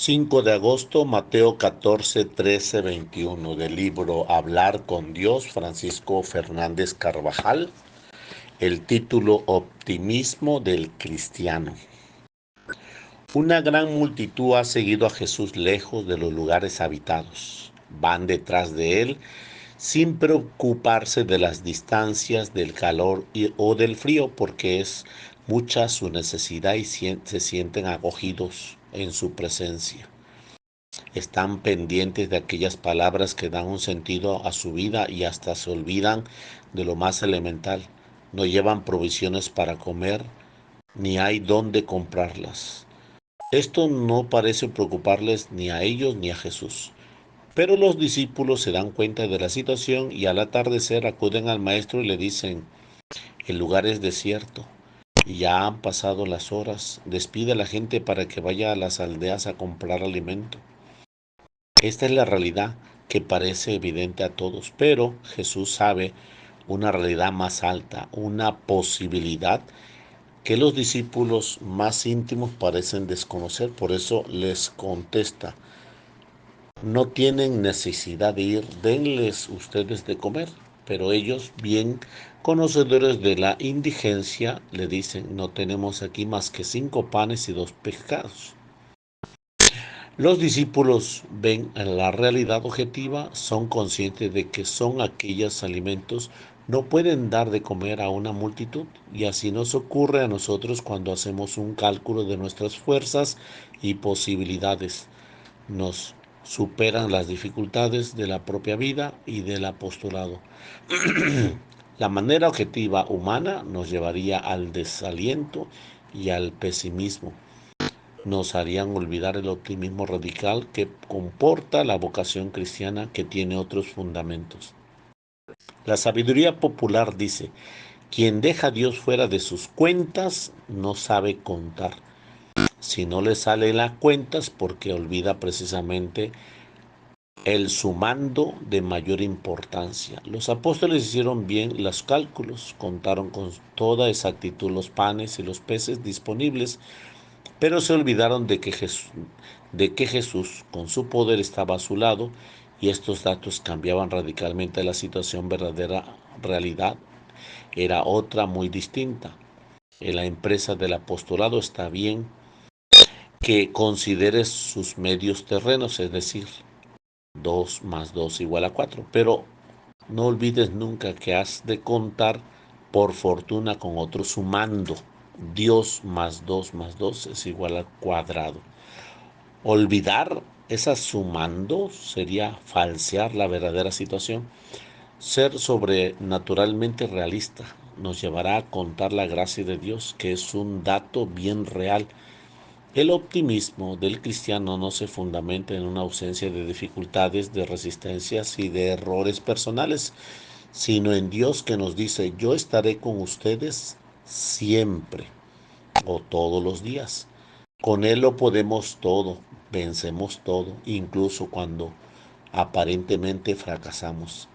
5 de agosto, Mateo 14, 13, 21, del libro Hablar con Dios, Francisco Fernández Carvajal. El título: Optimismo del cristiano. Una gran multitud ha seguido a Jesús lejos de los lugares habitados. Van detrás de él sin preocuparse de las distancias, del calor o del frío, porque es mucha su necesidad y se sienten acogidos en su presencia. Están pendientes de aquellas palabras que dan un sentido a su vida y hasta se olvidan de lo más elemental. No llevan provisiones para comer, ni hay dónde comprarlas. Esto no parece preocuparles ni a ellos ni a Jesús. Pero los discípulos se dan cuenta de la situación y al atardecer acuden al maestro y le dicen: el lugar es desierto y ya han pasado las horas. Despide a la gente para que vaya a las aldeas a comprar alimento. Esta es la realidad que parece evidente a todos, pero Jesús sabe una realidad más alta, una posibilidad que los discípulos más íntimos parecen desconocer. Por eso les contesta: no tienen necesidad de ir, denles ustedes de comer. Pero ellos, bien conocedores de la indigencia, le dicen: no tenemos aquí más que 5 panes y 2 pescados. Los discípulos ven la realidad objetiva, son conscientes de que son aquellos alimentos no pueden dar de comer a una multitud, y así nos ocurre a nosotros cuando hacemos un cálculo de nuestras fuerzas y posibilidades. Nos superan las dificultades de la propia vida y del apostolado. La manera objetiva humana nos llevaría al desaliento y al pesimismo. Nos harían olvidar el optimismo radical que comporta la vocación cristiana, que tiene otros fundamentos. La sabiduría popular dice: quien deja a Dios fuera de sus cuentas no sabe contar. Si no le sale las cuentas, porque olvida precisamente el sumando de mayor importancia. Los apóstoles hicieron bien los cálculos, contaron con toda exactitud los panes y los peces disponibles, pero se olvidaron de que Jesús con su poder estaba a su lado, y estos datos cambiaban radicalmente la situación. Verdadera realidad era otra muy distinta. En la empresa del apostolado está bien que consideres sus medios terrenos, es decir, 2 más 2 igual a 4, pero no olvides nunca que has de contar por fortuna con otro sumando. Dios más 2 es igual al cuadrado. Olvidar esa sumando sería falsear la verdadera situación. Ser sobrenaturalmente realista nos llevará a contar la gracia de Dios, que es un dato bien real. El optimismo del cristiano no se fundamenta en una ausencia de dificultades, de resistencias y de errores personales, sino en Dios, que nos dice: yo estaré con ustedes siempre o todos los días. Con Él lo podemos todo, vencemos todo, incluso cuando aparentemente fracasamos.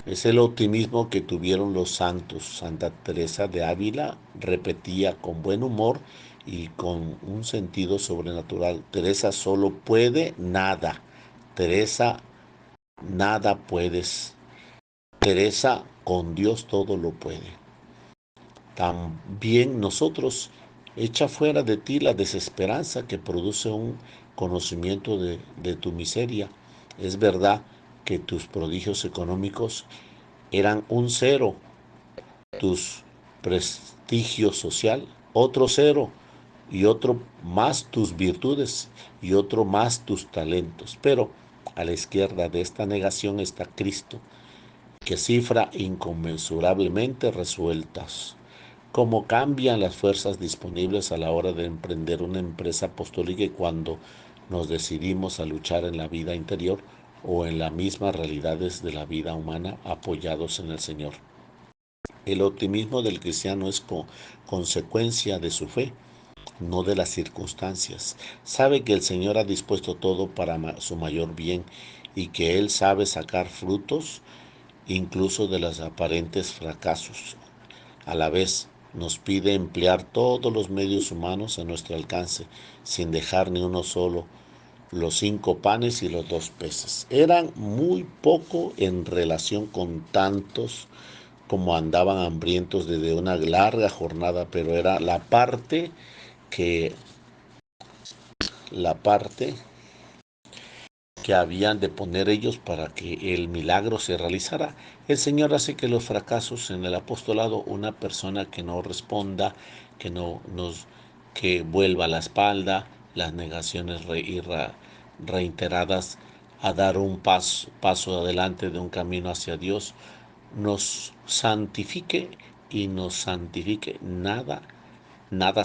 Es el optimismo que tuvieron los santos. Santa Teresa de Ávila repetía con buen humor y con un sentido sobrenatural: Teresa solo puede nada. Teresa, nada puedes. Teresa, con Dios todo lo puede. También nosotros: echa fuera de ti la desesperanza que produce un conocimiento de tu miseria. Es verdad que tus prodigios económicos eran un cero, tus prestigio social otro cero, y otro más tus virtudes, y otro más tus talentos. Pero a la izquierda de esta negación está Cristo, que cifra inconmensurablemente resueltas. Cómo cambian las fuerzas disponibles a la hora de emprender una empresa apostólica, y cuando nos decidimos a luchar en la vida interior o en las mismas realidades de la vida humana, apoyados en el Señor. El optimismo del cristiano es consecuencia de su fe, no de las circunstancias. Sabe que el Señor ha dispuesto todo para su mayor bien, y que Él sabe sacar frutos incluso de los aparentes fracasos. A la vez, nos pide emplear todos los medios humanos a nuestro alcance, sin dejar ni uno solo, los 5 panes y los 2 peces. Eran muy poco en relación con tantos como andaban hambrientos desde una larga jornada, pero era que la parte que habían de poner ellos para que el milagro se realizara. El Señor hace que los fracasos en el apostolado, una persona que no responda, que no nos que vuelva la espalda, las negaciones reiteradas a dar un paso adelante de un camino hacia Dios, nos santifique y nos santifique, nada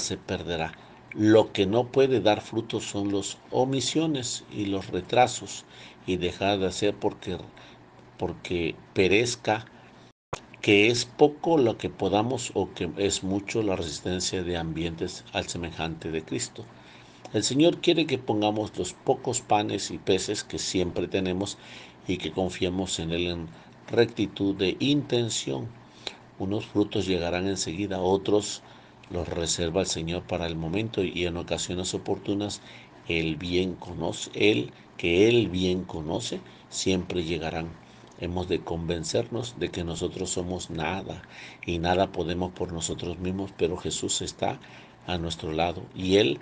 se perderá. Lo que no puede dar frutos son las omisiones y los retrasos y dejar de hacer porque perezca, que es poco lo que podamos o que es mucho la resistencia de ambientes al semejante de Cristo. El Señor quiere que pongamos los pocos panes y peces que siempre tenemos y que confiemos en Él en rectitud de intención. Unos frutos llegarán enseguida, otros los reserva el Señor para el momento y en ocasiones oportunas Él que Él bien conoce, siempre llegarán. Hemos de convencernos de que nosotros somos nada y nada podemos por nosotros mismos, pero Jesús está a nuestro lado y Él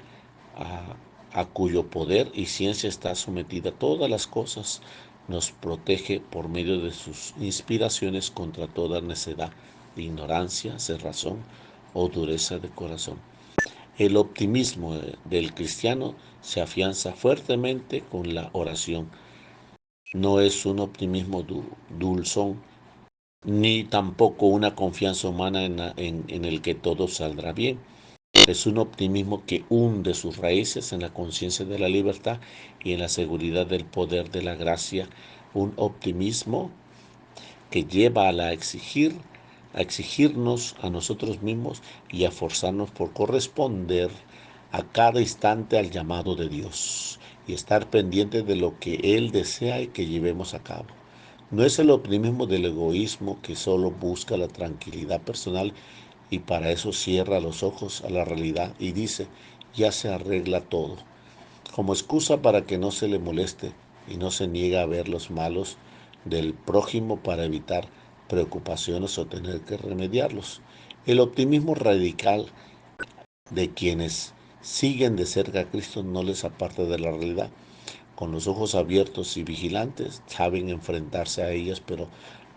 a cuyo poder y ciencia está sometida todas las cosas, nos protege por medio de sus inspiraciones contra toda necedad, ignorancia, cerrazón o dureza de corazón. El optimismo del cristiano se afianza fuertemente con la oración. No es un optimismo dulzón, ni tampoco una confianza humana en el que todo saldrá bien. Es un optimismo que hunde sus raíces en la conciencia de la libertad y en la seguridad del poder de la gracia. Un optimismo que lleva a exigirnos a nosotros mismos y a forzarnos por corresponder a cada instante al llamado de Dios y estar pendientes de lo que Él desea y que llevemos a cabo. No es el optimismo del egoísmo que solo busca la tranquilidad personal y para eso cierra los ojos a la realidad y dice, ya se arregla todo, como excusa para que no se le moleste y no se niega a ver los malos del prójimo para evitar preocupaciones o tener que remediarlos. El optimismo radical de quienes siguen de cerca a Cristo no les aparta de la realidad. Con los ojos abiertos y vigilantes saben enfrentarse a ellas, pero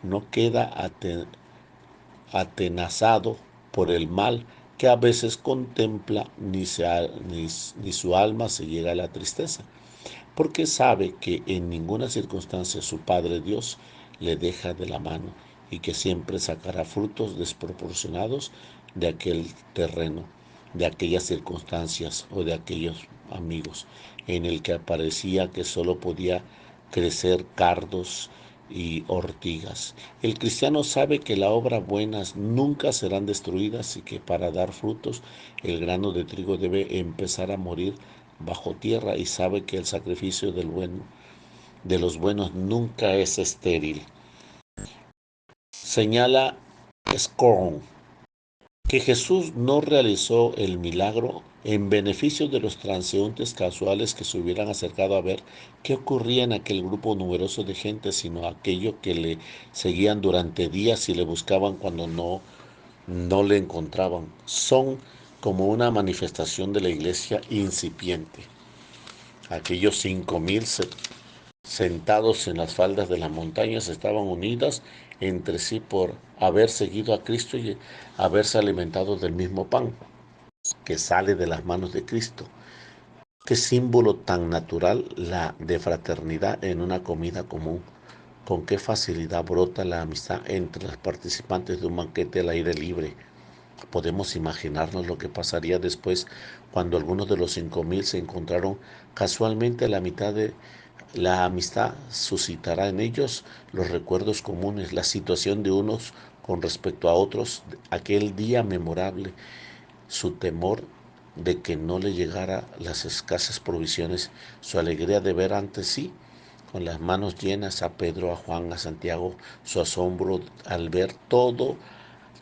no queda atenazado por el mal que a veces contempla, ni su alma se llega a la tristeza, porque sabe que en ninguna circunstancia su Padre Dios le deja de la mano y que siempre sacará frutos desproporcionados de aquel terreno, de aquellas circunstancias o de aquellos amigos en el que parecía que solo podía crecer cardos y ortigas. El cristiano sabe que las obras buenas nunca serán destruidas y que para dar frutos el grano de trigo debe empezar a morir bajo tierra y sabe que el sacrificio de los buenos nunca es estéril. Señala Scorn que Jesús no realizó el milagro en beneficio de los transeúntes casuales que se hubieran acercado a ver qué ocurría en aquel grupo numeroso de gente, sino aquello que le seguían durante días y le buscaban cuando no le encontraban. Son como una manifestación de la iglesia incipiente. Aquellos 5,000 sentados en las faldas de las montañas estaban unidas entre sí por haber seguido a Cristo y haberse alimentado del mismo pan que sale de las manos de Cristo. Qué símbolo tan natural la de fraternidad en una comida común. Con qué facilidad brota la amistad entre los participantes de un banquete al aire libre. Podemos imaginarnos lo que pasaría después cuando algunos de los 5,000 se encontraron casualmente a la mitad de la amistad. Suscitará en ellos los recuerdos comunes, la situación de unos con respecto a otros, aquel día memorable, su temor de que no le llegara las escasas provisiones, su alegría de ver ante sí con las manos llenas a Pedro, a Juan, a Santiago, su asombro al ver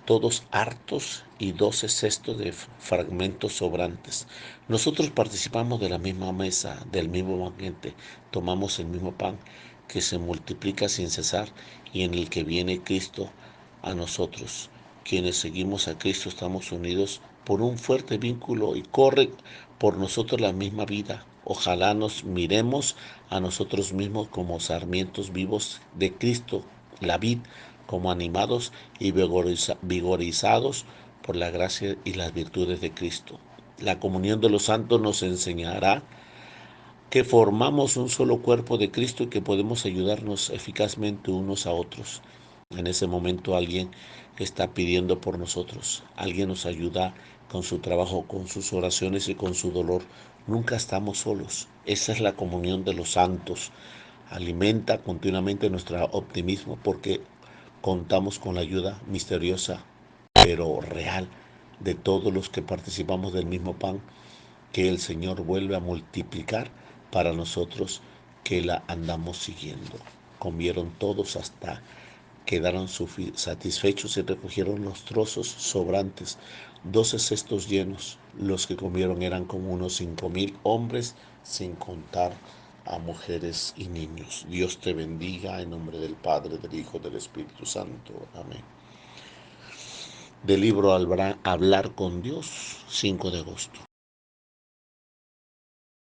todos hartos y 12 cestos de fragmentos sobrantes. Nosotros participamos de la misma mesa, del mismo banquete, tomamos el mismo pan que se multiplica sin cesar y en el que viene Cristo a nosotros. Quienes seguimos a Cristo estamos unidos por un fuerte vínculo y corre por nosotros la misma vida. Ojalá nos miremos a nosotros mismos como sarmientos vivos de Cristo, la vid, como animados y vigorizados por la gracia y las virtudes de Cristo. La comunión de los santos nos enseñará que formamos un solo cuerpo de Cristo y que podemos ayudarnos eficazmente unos a otros. En ese momento alguien está pidiendo por nosotros, alguien nos ayuda con su trabajo, con sus oraciones y con su dolor. Nunca estamos solos. Esa es la comunión de los santos. Alimenta continuamente nuestro optimismo porque contamos con la ayuda misteriosa pero real de todos los que participamos del mismo pan que el Señor vuelve a multiplicar para nosotros que la andamos siguiendo. Comieron todos hasta quedaron satisfechos y recogieron los trozos sobrantes, 12 cestos llenos. Los que comieron eran como unos 5,000 hombres, sin contar a mujeres y niños. Dios te bendiga en nombre del Padre, del Hijo, del Espíritu Santo. Amén. Del libro Hablar con Dios, 5 de agosto.